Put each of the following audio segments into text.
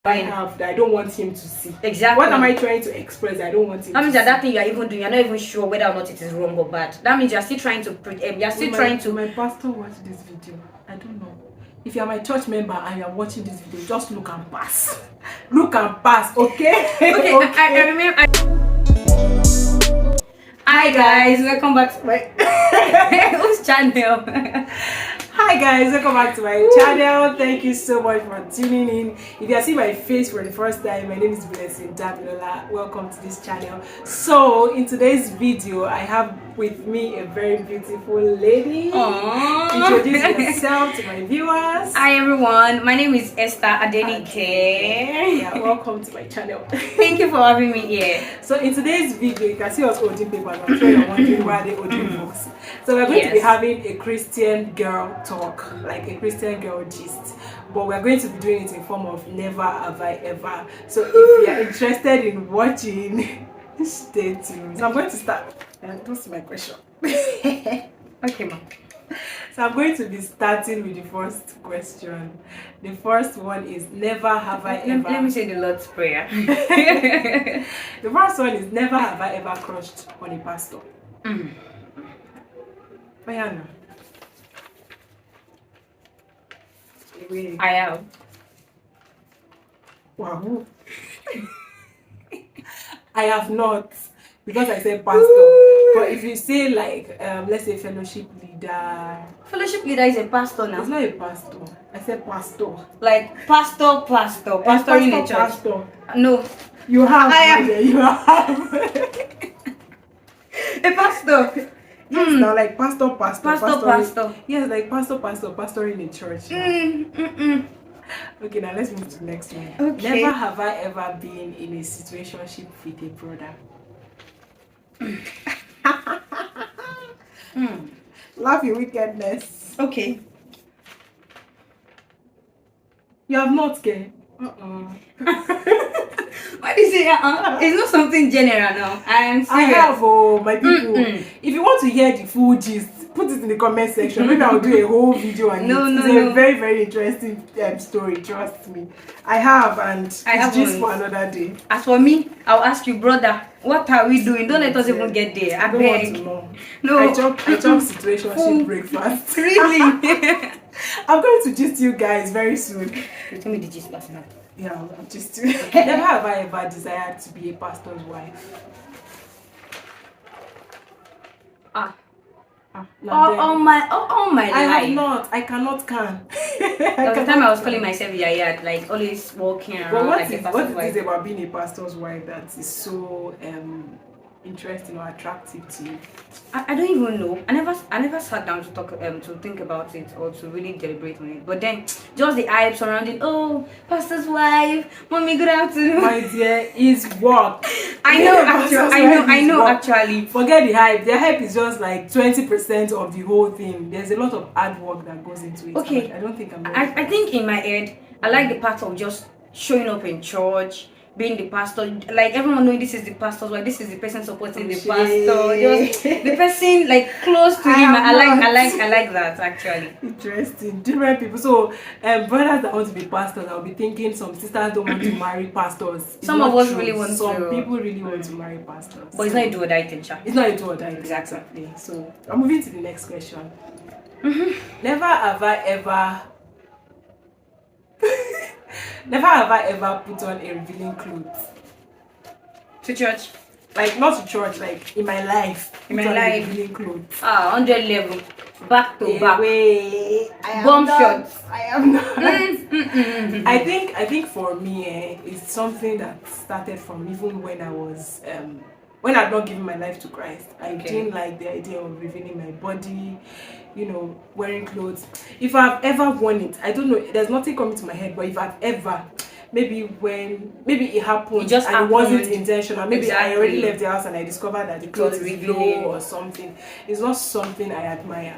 I have that I don't want him to see. Exactly. What am I trying to express? I don't want him. That means to that thing you are even doing, you're not even sure whether or not it is wrong or bad. That means you're still trying to My pastor watched this video. I don't know. If you are my church member and you are watching this video, just look and pass. Look and pass, okay? Okay. I remember. Hi guys, welcome back to my whose channel. Hi guys, welcome back to my channel. Thank you so much for tuning in. If you are seeing my face for the first time, my name is Blessing Dabilola. Welcome to this channel. So in today's video, I have with me a very beautiful lady. Aww. Introduce yourself to my viewers. Hi everyone, my name is Esther Adenike. Yeah, welcome to my channel. Thank you for having me here. So in today's video, you can see us holding papers. I'm sure you're wondering why they holding books. So we're going to be having a Christian girl talk, like a Christian girl gist, but we're going to be doing it in form of never have I ever. So if you're interested in watching, stay tuned. So I'm going to start. That's my question. Okay, ma'am. So I'm going to be starting with the first question. The first one is never have I ever. Let me say the Lord's Prayer. The first one is never have I ever crushed on a pastor. Bayana. I have. Wow. I have not, because I said pastor. But if you say like let's say fellowship leader. Fellowship leader is a pastor now. It's not a pastor. I said pastor. Like pastor in a church. Pastor. No. You have. I am. You have. A pastor. Yes, now like pastor. Pastor. Yes, like pastor in a church. Okay, now let's move to the next one. Okay. Never have I ever been in a situationship with a brother. Laugh your wickedness. Okay. You have not, Ke? Why do you say It's not something general now. I have, my people. If you want to hear the full gist, put it in the comment section. Maybe I'll do a whole video on it. It's a very, very interesting story, trust me. I have, and it's just for another day. As for me, I'll ask you, brother, what are we doing? Don't let us even get there. I beg. Want to know. No. I chop situationship breakfast. Really? I'm going to gist you guys very soon. You tell me the gist last night. Yeah, I'm just never have I ever desired to be a pastor's wife. All my life. I have not. I cannot can. There was a time I was calling myself Yaya, like always walking around. But what is it about being a pastor's wife that is so interesting or attractive to you? I don't even know. I never sat down to talk to think about it or to really deliberate on it. But then just the hype surrounding, oh, pastor's wife, mommy, good afternoon. My dear, is work. I know actually. Forget the hype. The hype is just like 20% of the whole thing. There's a lot of hard work that goes into it. Okay. I don't think I think in my head, I like the part of just showing up in church, being the pastor, like everyone knowing this is the pastor's wife, this is the person supporting the pastor, just the person like close to him. I like that actually. Interesting. Different people. So brothers that want to be pastors, I'll be thinking some sisters don't want to marry pastors. Some of us really want to. Some people really want to marry pastors. But it's not a do or die thing, It's not a do or die. Exactly. So I'm moving to the next question. Never have I ever put on a revealing clothes. To church? Like not to church, like in my life. Revealing clothes. 100 level. Back to back. I Bomb shots. I am not. I think for me, it's something that started from even when I was when I'd not given my life to Christ. I didn't like the idea of revealing my body, wearing clothes. If I've ever worn it, I don't know, there's nothing coming to my head, but if I've ever, maybe it happened and it wasn't intentional. Maybe I already left the house and I discovered that the clothes is low or something. It's not something I admire.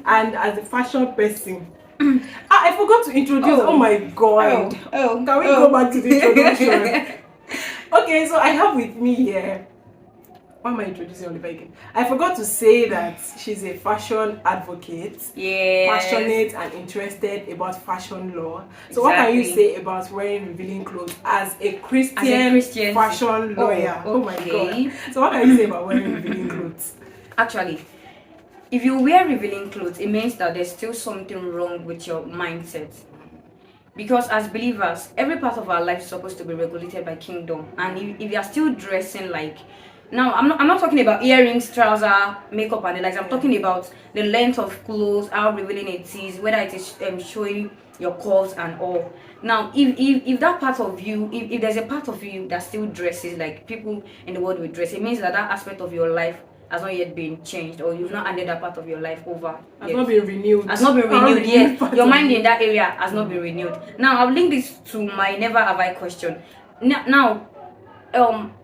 And as a fashion person, I forgot to introduce. Oh my God. Can we go back to the introduction? Okay, so I have with me here Why am I introducing Oliver again? I forgot to say that she's a fashion advocate, passionate and interested about fashion law. So what can you say about wearing revealing clothes as a Christian fashion lawyer? Oh my god. So what can you say about wearing revealing clothes? Actually, if you wear revealing clothes, it means that there's still something wrong with your mindset. Because as believers, every part of our life is supposed to be regulated by kingdom. And if you are still dressing like, now I'm not talking about earrings, trouser, makeup and the likes. I'm talking about the length of clothes, how revealing it is, whether it is showing your curves and all. Now if that part of you, if there's a part of you that still dresses like people in the world will dress, it means that that aspect of your life has not yet been changed, or you've not handed that part of your life over. Has not been renewed. Has not been renewed yet. Your mind in that area has not been renewed. Now I'll link this to my never have I question. Now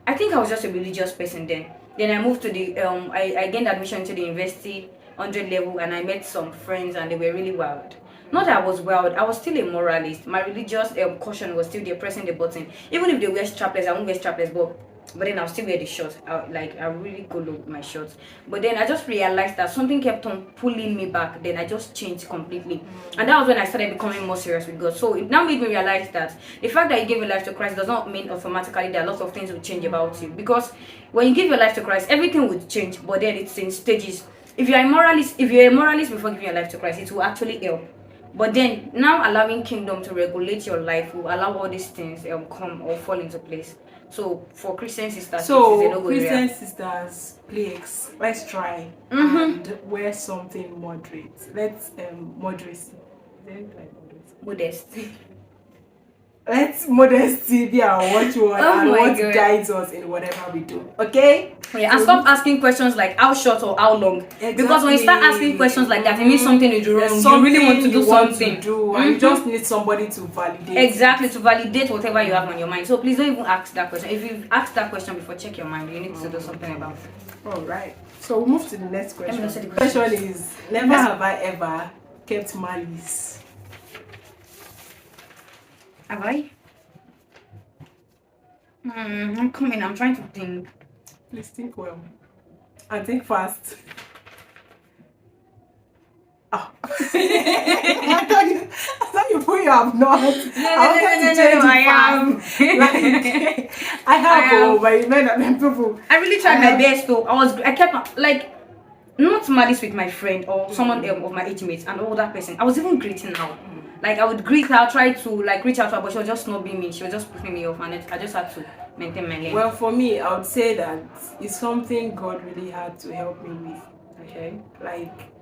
I think I was just a religious person then. Then I moved to the I gained admission to the university 100 level, and I met some friends and they were really wild. Not that I was wild, I was still a moralist. My religious caution was still there, pressing the button. Even if they wear strapless, I won't wear strapless, but then I'll still wear the shorts. I really go low with my shorts. But then I just realized that something kept on pulling me back. Then I just changed completely. And that was when I started becoming more serious with God. So it now made me realize that the fact that you gave your life to Christ does not mean automatically that a lot of things will change about you. Because when you give your life to Christ, everything will change. But then it's in stages. If you're a moralist before giving your life to Christ, it will actually help. But then now allowing kingdom to regulate your life will allow all these things come or fall into place. So for Christian sisters, sisters, please, let's try and wear something moderate. Let's moderacy. Modesty. Let's modesty be our watchword and what guides us in whatever we do. Okay? Yeah, and stop asking questions like how short or how long. Exactly. Because when you start asking questions like that, it means something is wrong. You really want to do something. And you just need somebody to validate. Exactly, to validate whatever you have on your mind. So please don't even ask that question. If you've asked that question before, check your mind. You need to do something about it. Alright. So we'll move to the next question. The question is, never have I ever kept malice. Have I? I'm coming. I'm trying to think. Please think well. And think fast. Oh. I thought you put you have not. I am. I have, but people. I really tried my best though. I kept like not malice with my friend or someone of my age mates and all that person. I was even greeting her. Like I would greet her, try to like reach out to her, but she was just not being me. She was just pushing me off, and I just had to maintain my lane. Well, for me, I would say that it's something God really had to help me with. Okay, like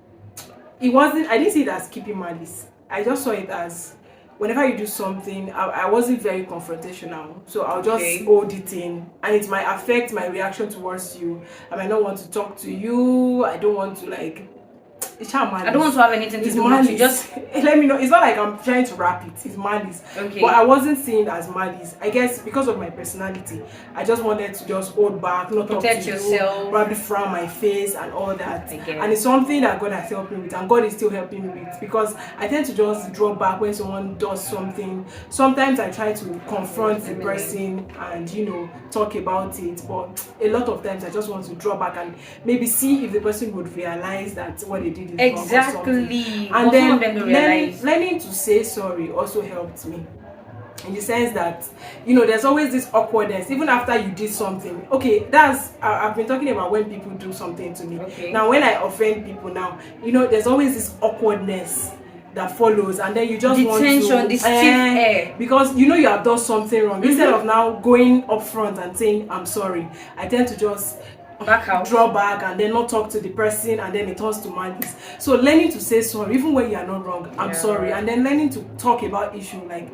it wasn't. I didn't see it as keeping malice. I just saw it as whenever you do something, I wasn't very confrontational, so I'll just hold it in, and it might affect my reaction towards you. I might not want to talk to you. I don't want to like. I don't want to have anything to do with you. Just let me know. It's not like I'm trying to wrap it. It's malice. Okay. But I wasn't seeing it as malice. I guess because of my personality, I just wanted to just hold back, not protect talk to yourself, you, probably frown my face and all that. And it's something that God has helped me with, and God is still helping me with, because I tend to just draw back when someone does something. Sometimes I try to confront the person and talk about it, but a lot of times I just want to draw back and maybe see if the person would realize that what they did is exactly. And then learning to say sorry also helped me, in the sense that there's always this awkwardness even after you did something. Okay, I've been talking about when people do something to me. Now when I offend people now, there's always this awkwardness that follows, and then you just want to the stiff air, because you have done something wrong. Instead of now going up front and saying I'm sorry, I tend to just draw back and then not talk to the person, and then it turns to malice. So learning to say sorry even when you are not wrong, I'm sorry, and then learning to talk about issue like,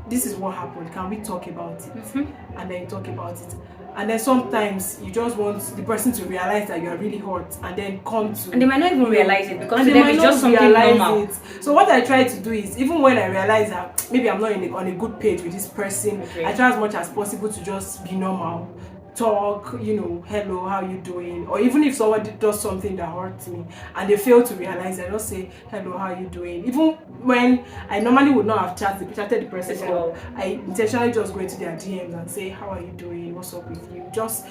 this is what happened, can we talk about it? And then talk about it. And then sometimes you just want the person to realize that you are really hurt, and then and they might not even realize it, because to them it's just something normal. So what I try to do is, even when I realize that maybe I'm not on a good page with this person, I try as much as possible to just be normal. talk, hello, how you doing? Or even if someone does something that hurts me and they fail to realize, I just say, hello, how you doing? Even when I normally would not have chatted the person up, I intentionally just go into their DMs and say, how are you doing? What's up with you? Just,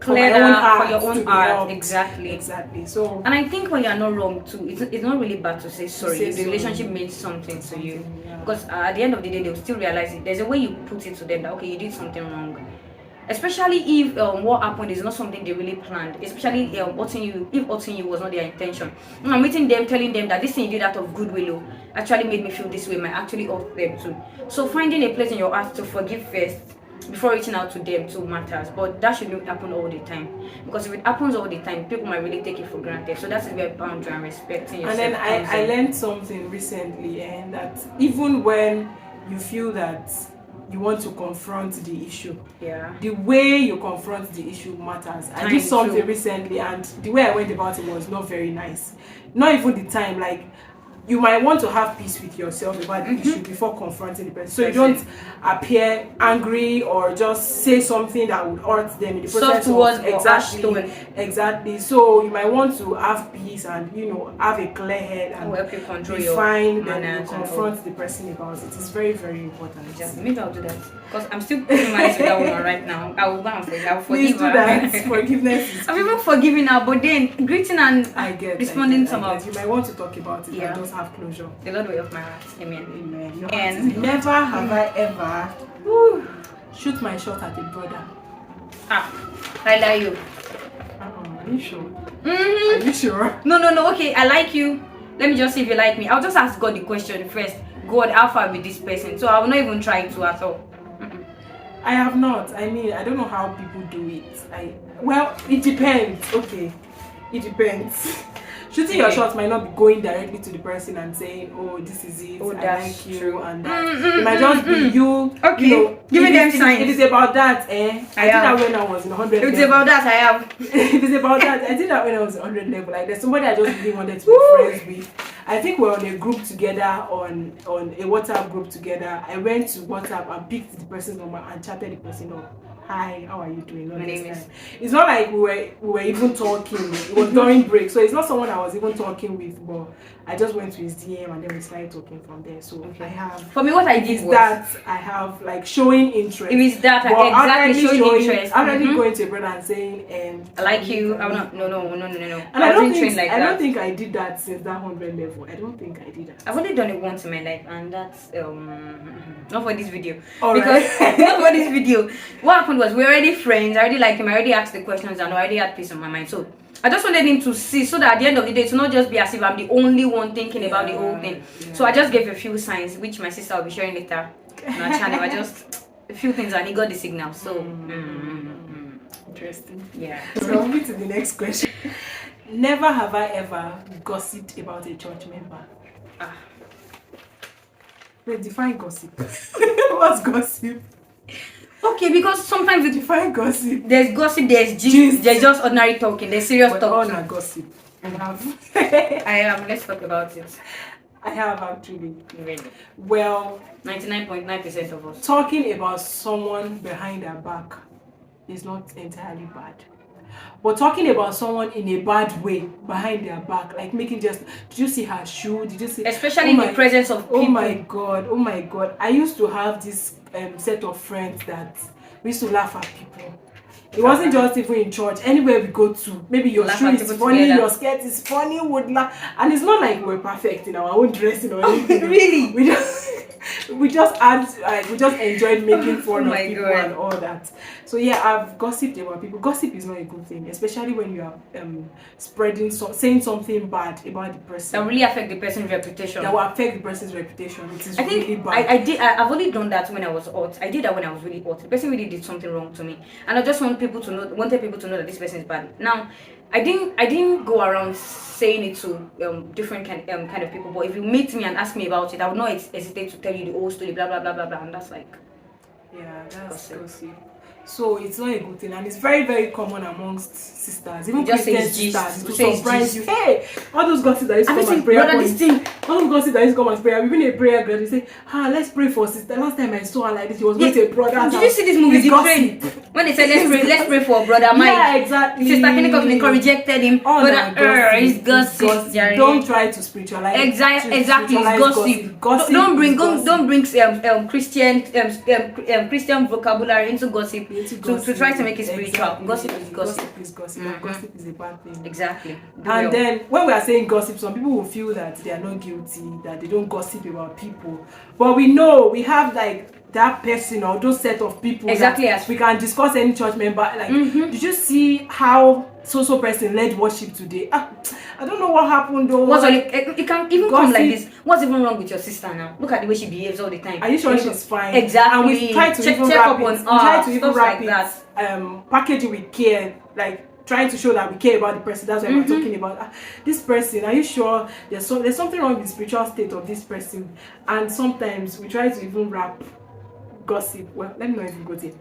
clear that for your own heart. Exactly. So, and I think when you're not wrong too, it's not really bad to say sorry if the sorry. relationship means something to you. Yeah. Because at the end of the day, they'll still realize it. There's a way you put it to them that, okay, you did something wrong. Especially if what happened is not something they really planned. Especially if hurting you was not their intention. I'm meeting them, telling them that this thing you did out of goodwill actually made me feel this way, might actually hurt them too. So finding a place in your heart to forgive first before reaching out to them too matters. But that shouldn't happen all the time. Because if it happens all the time, people might really take it for granted. So that is where boundary and respecting yourself. And then I learned something recently, and that even when you feel that you want to confront the issue, the way you confront the issue matters. I did something recently, and the way I went about it was not very nice. Not even the time, like, you might want to have peace with yourself about the issue before confronting the person. So you don't appear angry or just say something that would hurt them in the process of exactly. So you might want to have peace and have a clear head and help you control define then you confront the person about it. It's very, very important. Exactly. Maybe I'll do that because I'm still putting my eyes with that woman right now. I will go and forgive. I'll forgive her. That. Forgiveness is I'm even forgiving her, but then greeting and responding somehow. You might want to talk about it and just have closure. The Lord will of my heart. Amen. Amen. And never have I ever shoot my shot at a brother. I like you. Are you sure? Are you sure? No. Okay, I like you. Let me just see if you like me. I'll just ask God the question first. God, how far with this person? So I will not even try to at all. I have not. I mean, I don't know how people do it. Well, it depends. Okay, it depends. Shooting your shots might not be going directly to the person and saying, "Oh, this is it. I like you," true. And that. It might just be you. Okay, give me them signs. It is about that. I did that when I was in 100. It's about that. I have. It is about that. I did that when I was 100 level. Like, there's somebody I just really wanted to be friends with. I think we're on a group together, on a WhatsApp group together. I went to WhatsApp and picked the person's number and chatted the person up. Hi, how are you doing? My name is. It's not like we were even talking. It was during break, so it's not someone I was even talking with. But I just went to his DM and then we started talking from there. So I have. For me, what I did was that I have like showing interest. It is that exactly showing interest. Already going to a brother and saying, I like you. I'm not. No. And I don't think I did that since that 100 level. I don't think I did that. I've only done it once in my life, and that's not for this video. Because not for this video. What happened was, we're already friends. I already liked him. I already asked the questions, and I already had peace on my mind. So I just wanted him to see, so that at the end of the day, to not just be as if I'm the only one thinking about the whole thing. Yeah. So I just gave a few signs, which my sister will be sharing later on our channel. I just a few things, and he got the signal. So interesting. Yeah. So moving to the next question. Never have I ever gossiped about a church member. Wait, define gossip. What's gossip? Okay, because sometimes we define gossip. There's gossip, there's gist, there's just ordinary talking, there's serious talking. All gossip. I have. Let's talk about it. I have actually. Really? Well, 99.9% of us. Talking about someone behind their back is not entirely bad. But talking about someone in a bad way behind their back, like making just, did you see her shoe? Did you see? Especially in the presence of people. Oh my god. I used to have this set of friends that we used to laugh at people. It wasn't just even in church. Anywhere we go to, maybe your shoe is funny, your skirt is funny, would laugh. And it's not like we're perfect in our own dressing or anything. Really? We just enjoyed making fun of people and all that. So yeah, I've gossiped about people. Gossip is not a good thing, especially when you are saying something bad about the person. That really affect the person's reputation. That will affect the person's reputation. It is really bad. I've only done that when I was hot. I did that when I was really hot. The person really did something wrong to me, and I just wanted people to know that this person is bad. Now, I didn't go around saying it to different kind of people. But if you meet me and ask me about it, I would not hesitate to tell you the whole story, blah blah blah blah blah. And that's like, yeah, that's gossip. So it's not a good thing, and it's very, very common amongst sisters, even Christian sisters. To surprise you, hey, all those gossips that used to come and pray. This thing, One of gossip that used to come as prayer. We've been a prayer girl. They say, let's pray for sister. Last time I saw her like this, she was going to a brother. Did you see this movie, The Train? When they said let's pray for brother Mike. Yeah, exactly. Sister Adenike rejected him. Oh, it's gossip. Don't try to spiritualize. Exactly, it's gossip. Don't bring Christian vocabulary into gossip to try to make it spiritual. Gossip is gossip. Gossip is a bad thing. Exactly. And then when we are saying gossip, some people will feel that they are not guilty, that they don't gossip about people. But we know we have like that person or those set of people exactly that we can discuss any church member. Like, did you see how so person led worship today? I don't know what happened though. It can even come like this. What's even wrong with your sister now? Look at the way she behaves all the time. Are you sure she's fine? Exactly. And we try to even wrap it. We try to even wrap it. Package it with care, like trying to show that we care about the person. That's what we're talking about. This person, are you sure there's something wrong with the spiritual state of this person? And sometimes we try to even wrap gossip. Well, let me know if you got it.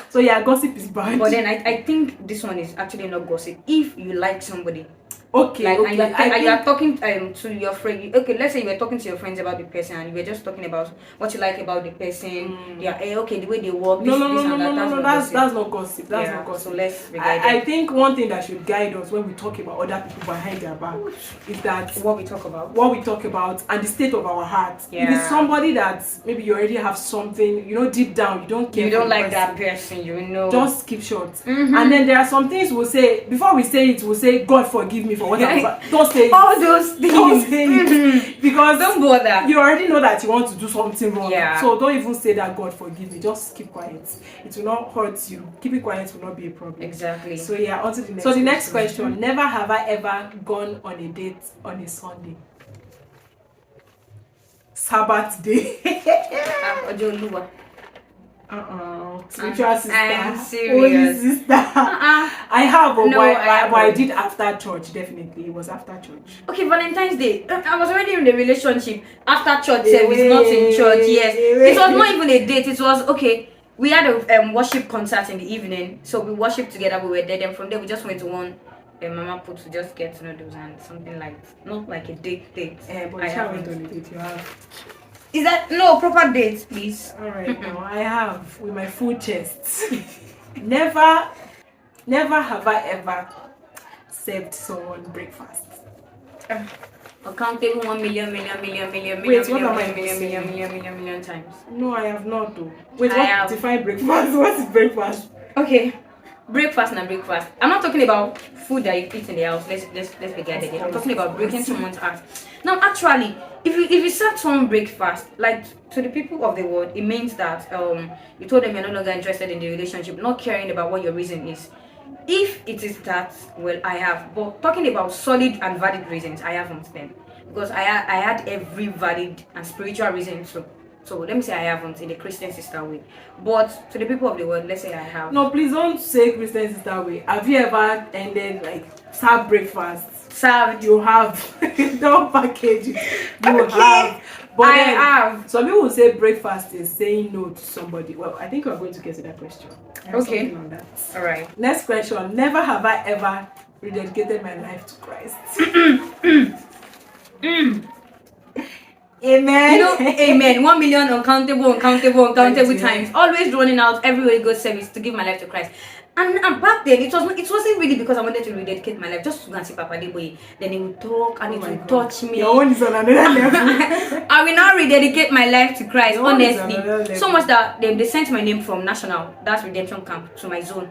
So yeah, gossip is bad. But then I think this one is actually not gossip. If you like somebody, okay, and you are talking to your friend. Okay, let's say you were talking to your friends about the person, and you were just talking about what you like about the person. Yeah, okay, the way they work. No, that's not gossip. That's not gossip. So let's. I think one thing that should guide us when we talk about other people behind their back is that what we talk about, and the state of our heart. Yeah. If it's somebody that maybe you already have something, deep down you don't care. You don't like that person, Just keep short. And then there are some things we'll say before we say it. We'll say, God forgive me for what I've done. Don't say all those things. Don't say it. Because don't bother. You already know that you want to do something wrong. Yeah. So don't even say that God forgive me. Just keep quiet. It will not hurt you. Keep it quiet will not be a problem. Exactly. So yeah, on to the next. So the next question. Never have I ever gone on a date on a Sunday. Sabbath day. Spiritual sister. I'm serious. Holy sister. I have, but I did after church. Definitely, it was after church. Okay, Valentine's Day. I was already in the relationship after church. Service, not in church. Yes, it was not even a date. It was okay. We had a worship concert in the evening, so we worshiped together. We were there. Then from there, we just went to one. Mama put to just get noodles and something like not like a date. But I haven't done a date. You have. Is that no proper date, please? Alright, now I have with my full chest. Never have I ever served someone breakfast. Countable 1 million times. No, I have not though. Wait, what define breakfast? What is breakfast? Okay. Breakfast and breakfast. I'm not talking about food that you eat in the house. Let's forget it. I'm talking about breaking someone's heart. Now, actually, if you serve someone breakfast, like to the people of the world, it means that you told them you're no longer interested in the relationship, not caring about what your reason is. If it is that, well, I have. But talking about solid and valid reasons, I haven't then, because I had every valid and spiritual reason to. So let me say I haven't in the Christian sister way. But to the people of the world, let's say I have. No, please don't say Christian sister way. Have you ever ended like serve breakfast? Served. You have. Don't package it. You have. But I have. Some people will say breakfast is saying no to somebody. Well, I think we're going to get to that question. Okay. On that. All right. Next question. Never have I ever rededicated my life to Christ. Amen. Amen. 1 million uncountable times. Always running out everywhere you go service to give my life to Christ. And back then it wasn't really because I wanted to rededicate my life just to go and see Papa Deboye. Then he would talk and it would touch me. Your own is on another level. I will now rededicate my life to Christ, honestly. So much that they sent my name from National, that's redemption camp, to my zone.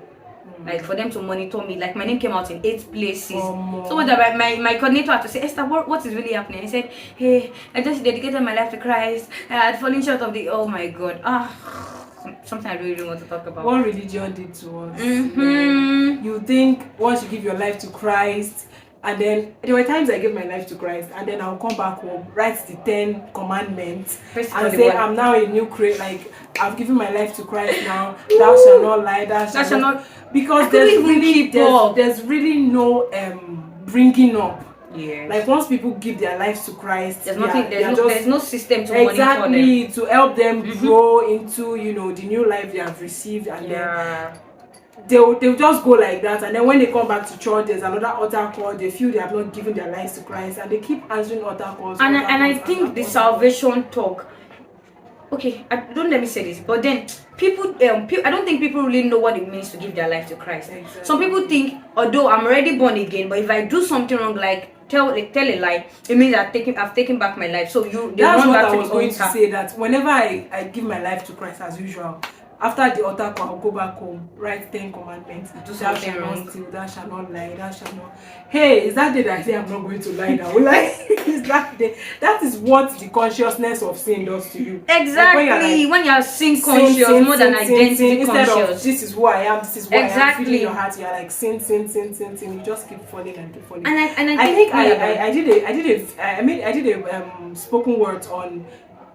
Like for them to monitor me, like my name came out in 8 places. So much that my coordinator had to say, Esther, what is really happening? I said, hey, I just dedicated my life to Christ. I had fallen short of the, oh my God. Something I really want to talk about. What religion did to us. You think once you give your life to Christ, and then there were times I gave my life to Christ, and then I'll come back home, write the 10 commandments, and say I'm now a new creature. Like I've given my life to Christ now. Thou shalt not lie. Thou shalt not. Because there's really no bringing up. Yeah. Like once people give their lives to Christ, there's nothing. There's no system to monitor them. To help them grow into the new life they have received, and then they'll just go like that, and then when they come back to church, there's another altar call. They feel they have not given their lives to Christ, and they keep answering altar calls. I think the salvation talk. Okay, don't let me say this, but then people, I don't think people really know what it means to give their life to Christ. Exactly. Some people think, although I'm already born again, but if I do something wrong, like tell a lie, it means I've taken back my life. So that's what I was going to say. That whenever I give my life to Christ as usual, after the altar call, I'll go back home, write 10 commandments. Do Thou something shalt wrong. not steal, thou shalt not lie, thou shalt not. Hey, is that day that I say I'm not going to lie now? Like, is that day? That is what the consciousness of sin does to you. Exactly. Like when you're sin conscious more than identity instead conscious. of this is who I am, this is what I am, feeling Exactly. your heart, you're like sin. You just keep falling and keep falling. And I did a spoken word on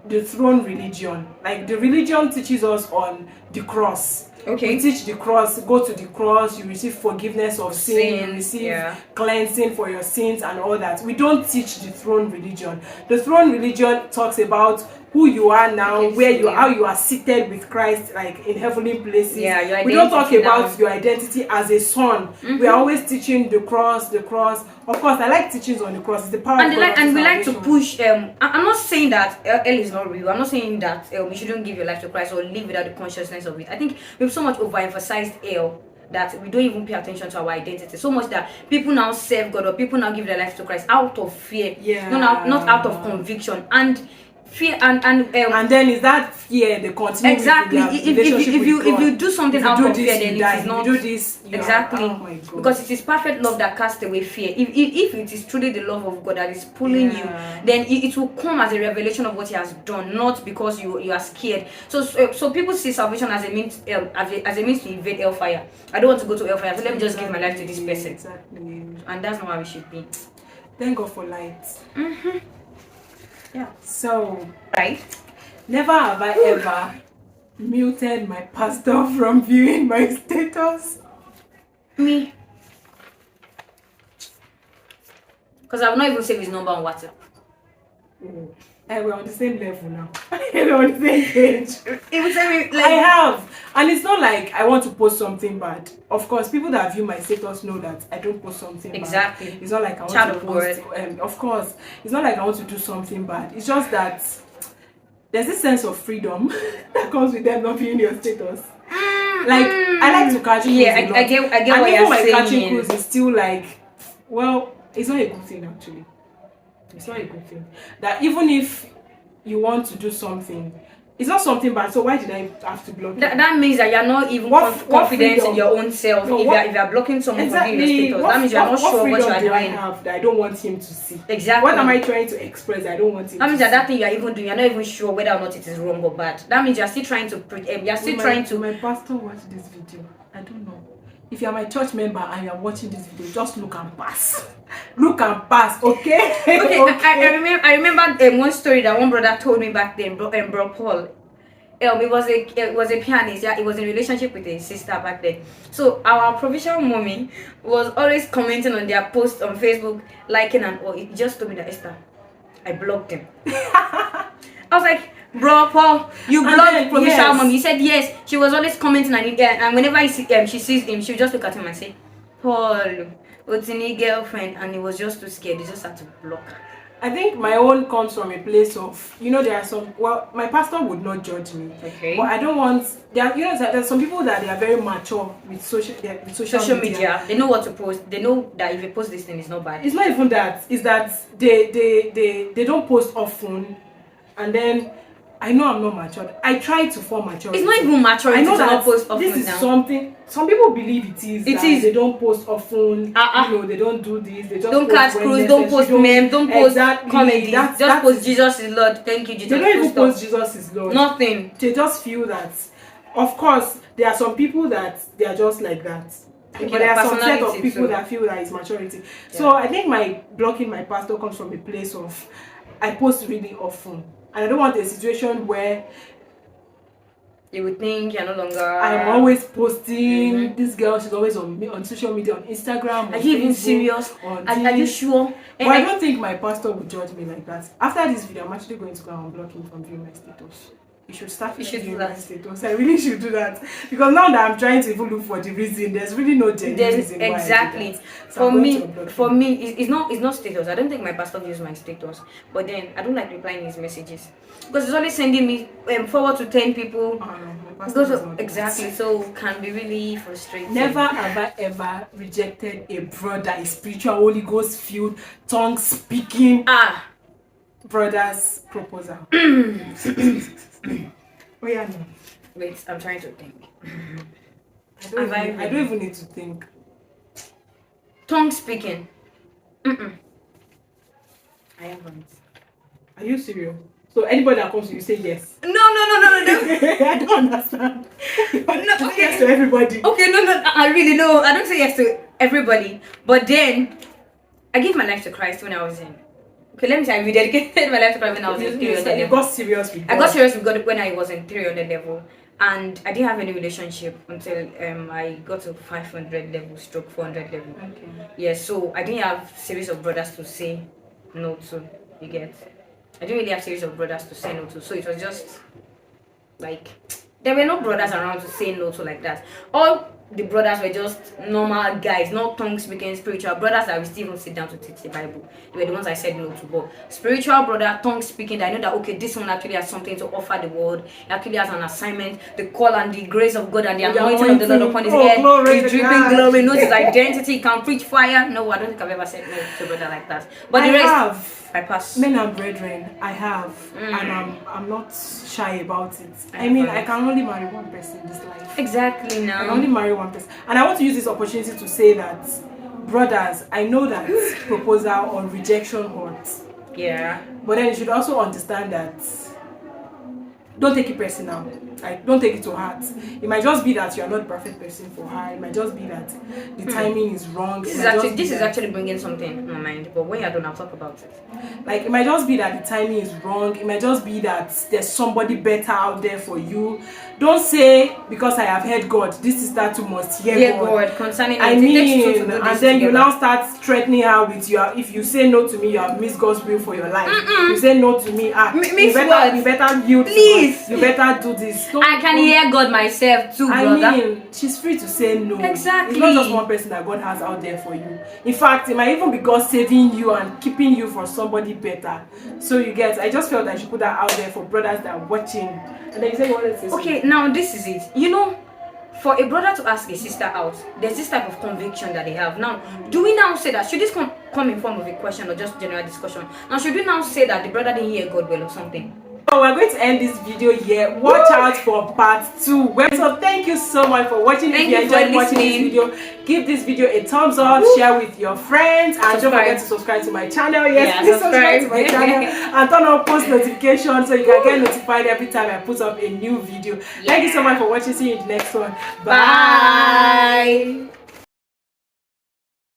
the throne religion. Like, the religion teaches us on the cross. Okay. We teach the cross. Go to the cross, you receive forgiveness of sin, you receive cleansing for your sins and all that. We don't teach the throne religion. The throne religion talks about who you are now, how you are seated with Christ, like in heavenly places. Yeah, we don't talk about your identity as a son. We are always teaching the cross. Of course, I like teachings on the cross. It's the power of God. And we like to push. I'm not saying that hell is not real. I'm not saying that you shouldn't give your life to Christ or live without the consciousness of it. I think we've so much overemphasized hell that we don't even pay attention to our identity. So much that people now serve God or people now give their life to Christ out of fear, not out of conviction. And fear and then is that fear they continue exactly if you do something out of fear, then it is not. If you do this, exactly. Oh my God. Because it is perfect love that casts away fear. If it is truly the love of God that is pulling you, then it will come as a revelation of what He has done, not because you are scared. So people see salvation as a means to invade hellfire. I don't want to go to hellfire, so let me just give my life to this person. Exactly. And that's not how we should be. Thank God for light. Yeah. So, right. Never have I ever muted my pastor from viewing my status. Me. Because I will not even save his number on WhatsApp. We're on the same level now. We're on the same page. It would say me, I have. And it's not like I want to post something bad. Of course, people that view my status know that I don't post something bad. It's not like I want to post. Of course, it's not like I want to do something bad. It's just that there's this sense of freedom that comes with them not viewing your status. Like, I like to catch cruise a lot. I get and what even you're my saying. catching cruise is still like, well, it's not a good thing actually. It's not a good thing. That even if you want to do something, it's not something bad. So why did I have to block you? That means that you're not even confident in your own self. No, if you're blocking someone from viewing your status, that means you're not sure what you are doing. I have that I don't want him to see. Exactly. What am I trying to express? I don't want him. That means to that thing you're even doing, you're not even sure whether or not it is wrong or bad. That means you're still trying to My pastor watched this video. I don't know. If you are my church member and you are watching this video, just look and pass. Look and pass, okay? Okay. I remember one story that one brother told me back then, Bro Paul. It was a pianist. Yeah, it was in a relationship with a sister back then. So our provincial mommy was always commenting on their posts on Facebook, liking and all. It just told me that, Esther, I blocked him. I was like, Bro Paul, you blocked provincial mom. He said yes. She was always commenting and whenever she sees him, she would just look at him and say, Paul, what's in your girlfriend? And he was just too scared. He just had to block her. I think my own comes from a place of, there are some, my pastor would not judge me. Okay. But I don't want, there's some people that they are very mature with social media. They know what to post. They know that if you post this thing, it's not bad. It's not even that. It's that they don't post often. And then, I know I'm not matured. I try to form maturity. It's not even maturity. I know that not post often. This is something. Some people believe it is. They don't post often. They don't do this. They just don't catch cruise. Don't post memes. Don't post comedy. Just post Jesus is Lord. Thank you, Jesus. They don't even post Jesus is Lord. Nothing. They just feel that. Of course, there are some people that they are just like that. Okay, but there are some set of people that feel that it's maturity. Yeah. So I think my blocking my pastor comes from a place of I post really often. And I don't want a situation where you would think you're no longer. I'm always posting. This girl, she's always on social media, on Instagram. Are you even serious? Are you sure? But I don't think my pastor would judge me like that. After this video, I'm actually going to go and block him from viewing my status. You should start You should do doing that. my status. I really should do that because now that I'm trying to even look for the reason, there's really no genuine reason why Exactly. I do that. So I'm going to upload For them. me, it's not status. I don't think my pastor views my status, but then I don't like replying his messages because he's always sending me forward to 10 people. My pastor Those does are, not do exactly, that. so can be really frustrating. Never have I ever rejected a brother, a spiritual Holy Ghost filled, tongue speaking brother's proposal. Oh yeah, no. Wait, I'm trying to think. I don't even need to think. Tongue speaking. I haven't. Are you serious? So anybody that comes to you say yes? No. I don't understand. No, okay. Yes to everybody. Okay, no. I really know. I don't say yes to everybody, but then I gave my life to Christ when I was in. Okay, let me say I rededicated my life to Christ when I was in 300 level. You got serious with God. I got serious with God when I was in 300 level, and I didn't have any relationship until I got to 500 level, stroke 400 level. Okay. Yeah, so I didn't have series of brothers to say no to. You get? I didn't really have series of brothers to say no to, so it was just like there were no brothers around to say no to like that. All the brothers were just normal guys, not tongue speaking spiritual brothers that we still even sit down to teach the Bible. They were the ones I said no to. But spiritual brother, tongue speaking, I know that okay, this one actually has something to offer the world. He actually has an assignment, the call and the grace of God and the anointing of the Lord upon his head. He's dripping glory, knows his identity, he can preach fire. No, I don't think I've ever said no to a brother like that. But the rest I pass. Men and brethren, I have, and I'm not shy about it. I mean, I can only marry one person in this life. Exactly now. I can only marry one person, and I want to use this opportunity to say that, brothers, I know that proposal or rejection hurts. Yeah. But then you should also understand that don't take it personal. Like, don't take it to heart. It might just be that you are not the perfect person for her. It might just be that the timing is wrong. This is actually bringing something in my mind. But when you're done, I'll talk about it. Like, it might just be that the timing is wrong. It might just be that there's somebody better out there for you. Don't say because I have heard God, this is that you must hear God concerning. I mean, and then you now start threatening her with if you say no to me, you have missed God's will for your life. You say no to me, you better yield. Please, you better do this. I can hear God myself too, brother. I mean, she's free to say no. Exactly. It's not just one person that God has out there for you. In fact, it might even be God saving you and keeping you for somebody better. So you get, I just felt I should put that out there for brothers that are watching. And then you say you wanted to say okay, now this is it. You know, for a brother to ask a sister out, there's this type of conviction that they have. Now, do we now say that, should this come in form of a question or just general discussion? Now, should we now say that the brother didn't hear God well or something? So we're going to end this video here. Watch out for part 2. So thank you so much for watching. If you enjoyed watching this video, give this video a thumbs up, share with your friends, and don't forget to subscribe to my channel. Yes, please subscribe to my channel and turn on post notifications so you can get notified every time I put up a new video. Thank you so much for watching. See you in the next one. Bye.